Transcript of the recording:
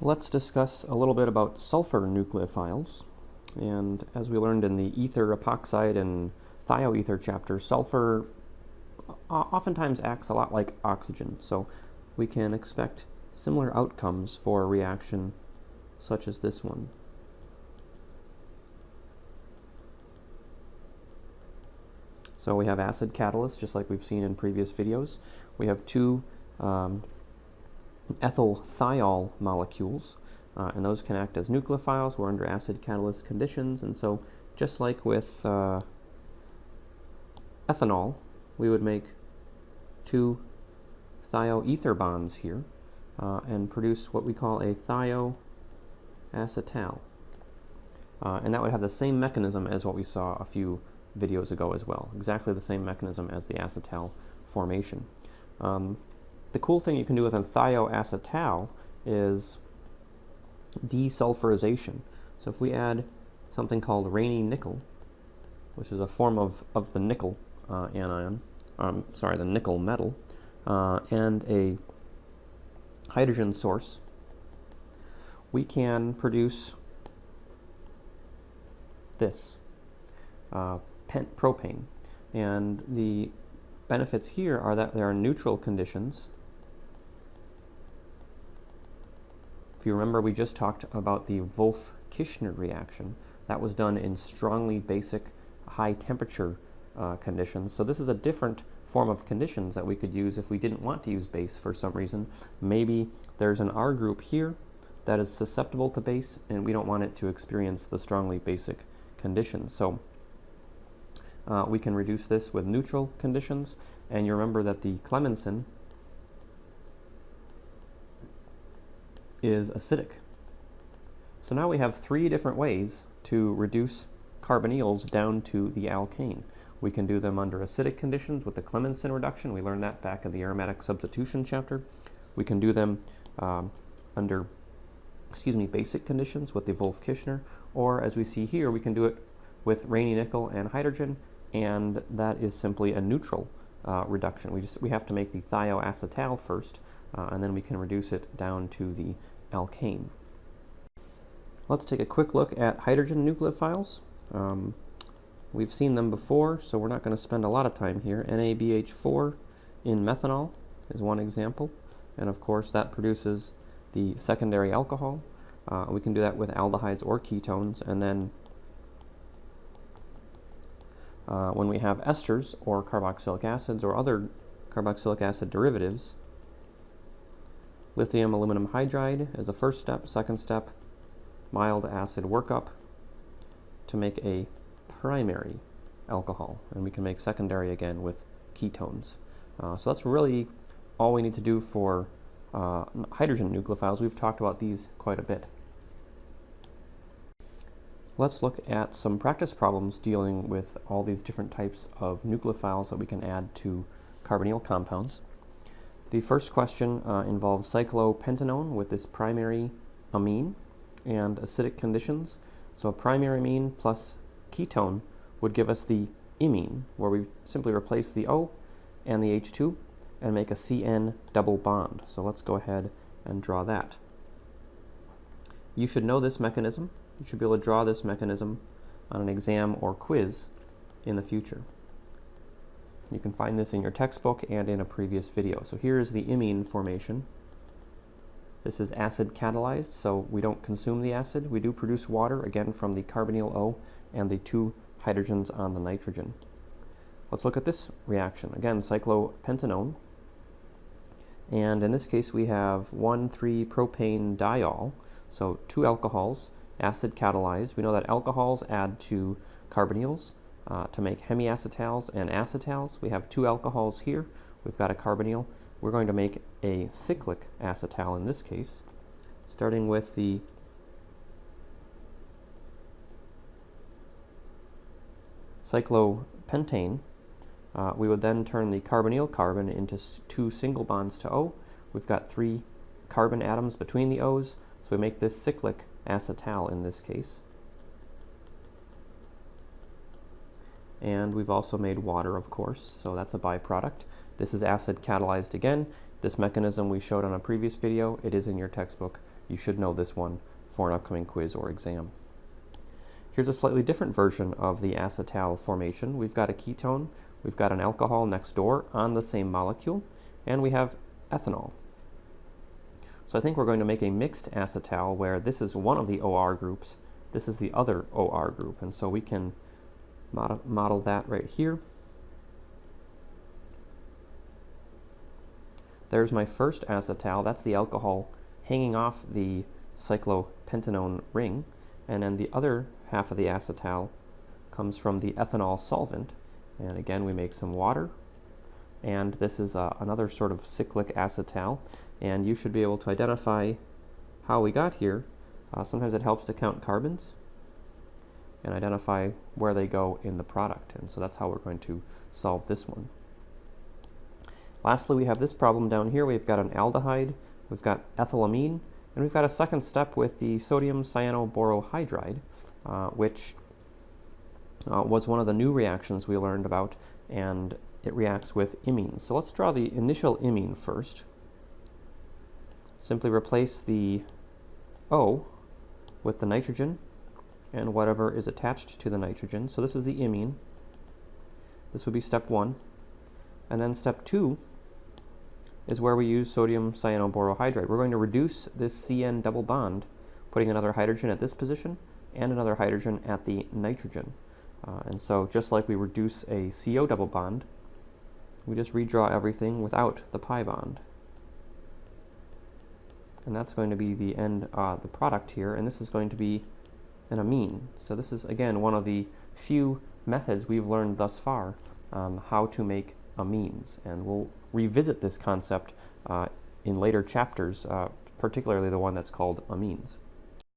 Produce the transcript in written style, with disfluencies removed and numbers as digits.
Let's discuss a little bit about sulfur nucleophiles. And as we learned in the ether, epoxide, and thioether chapter, sulfur oftentimes acts a lot like oxygen. So we can expect similar outcomes for a reaction such as this one. So we have acid catalysts, just like we've seen in previous videos. We have two ethyl thiol molecules, and those can act as nucleophiles. We're under acid catalyst conditions, and so just like with ethanol, we would make two thioether bonds here and produce what we call a thioacetal. And that would have the same mechanism as what we saw a few videos ago as well. Exactly the same mechanism as the acetal formation. The cool thing you can do with a thioacetal is desulfurization. So if we add something called Raney nickel, which is a form of the nickel anion, the nickel metal, and a hydrogen source, we can produce this, propane. And the benefits here are that there are neutral conditions. If you remember, we just talked about the Wolff-Kishner reaction. That was done in strongly basic, high temperature conditions. So this is a different form of conditions that we could use if we didn't want to use base for some reason. Maybe there's an R group here that is susceptible to base, and we don't want it to experience the strongly basic conditions. So we can reduce this with neutral conditions, and you remember that the Clemmensen is acidic. So now we have three different ways to reduce carbonyls down to the alkane. We can do them under acidic conditions with the Clemmensen reduction. We learned that back in the aromatic substitution chapter. We can do them under basic conditions with the Wolff-Kishner, or as we see here, we can do it with Raney nickel and hydrogen, and that is simply a neutral reduction. We have to make the thioacetal first, and then we can reduce it down to the alkane. Let's take a quick look at hydrogen nucleophiles. We've seen them before, so we're not going to spend a lot of time here. NABH4 in methanol is one example, and of course that produces the secondary alcohol. We can do that with aldehydes or ketones, and then when we have esters or carboxylic acids or other carboxylic acid derivatives, lithium aluminum hydride is the first step. Second step, mild acid workup to make a primary alcohol, and we can make secondary again with ketones. So that's really all we need to do for hydrogen nucleophiles. We've talked about these quite a bit. Let's look at some practice problems dealing with all these different types of nucleophiles that we can add to carbonyl compounds. The first question involves cyclopentanone with this primary amine and acidic conditions. So a primary amine plus ketone would give us the imine, where we simply replace the O and the H2 and make a CN double bond. So let's go ahead and draw that. You should know this mechanism. You should be able to draw this mechanism on an exam or quiz in the future. You can find this in your textbook and in a previous video. So here is the imine formation. This is acid catalyzed, so we don't consume the acid. We do produce water, again from the carbonyl O and the two hydrogens on the nitrogen. Let's look at this reaction. Again, cyclopentanone. And in this case, we have 1,3-propane diol, so two alcohols, acid catalyzed. We know that alcohols add to carbonyls to make hemiacetals and acetals. We have two alcohols here. We've got a carbonyl. We're going to make a cyclic acetal in this case, starting with the cyclopentane. We would then turn the carbonyl carbon into two single bonds to O. We've got 3 carbon atoms between the O's, so we make this cyclic acetal in this case. And we've also made water, of course, so that's a byproduct. This is acid catalyzed again. This mechanism we showed on a previous video. It is in your textbook you should know this one for an upcoming quiz or exam. Here's a slightly different version of the acetal formation. We've got a ketone, we've got an alcohol next door on the same molecule, and we have ethanol. So I think we're going to make a mixed acetal where this is one of the OR groups, this is the other OR group, and so we can model that right here. There's my first acetal, that's the alcohol hanging off the cyclopentanone ring, and then the other half of the acetal comes from the ethanol solvent, and again we make some water, and this is another sort of cyclic acetal, and you should be able to identify how we got here. Sometimes it helps to count carbons and identify where they go in the product, and so that's how we're going to solve this one. Lastly, we have this problem down here. We've got an aldehyde, we've got ethylamine, and we've got a second step with the sodium cyanoborohydride, which was one of the new reactions we learned about, and it reacts with imines. So let's draw the initial imine first. Simply replace the O with the nitrogen and whatever is attached to the nitrogen. So this is the imine. This would be step 1. And then step 2 is where we use sodium cyanoborohydride. We're going to reduce this CN double bond, putting another hydrogen at this position and another hydrogen at the nitrogen. And so just like we reduce a CO double bond, we just redraw everything without the pi bond. And that's going to be the end, the product here, and this is going to be an amine. So this is, again, one of the few methods we've learned thus far how to make amines, and we'll revisit this concept in later chapters, particularly the one that's called amines.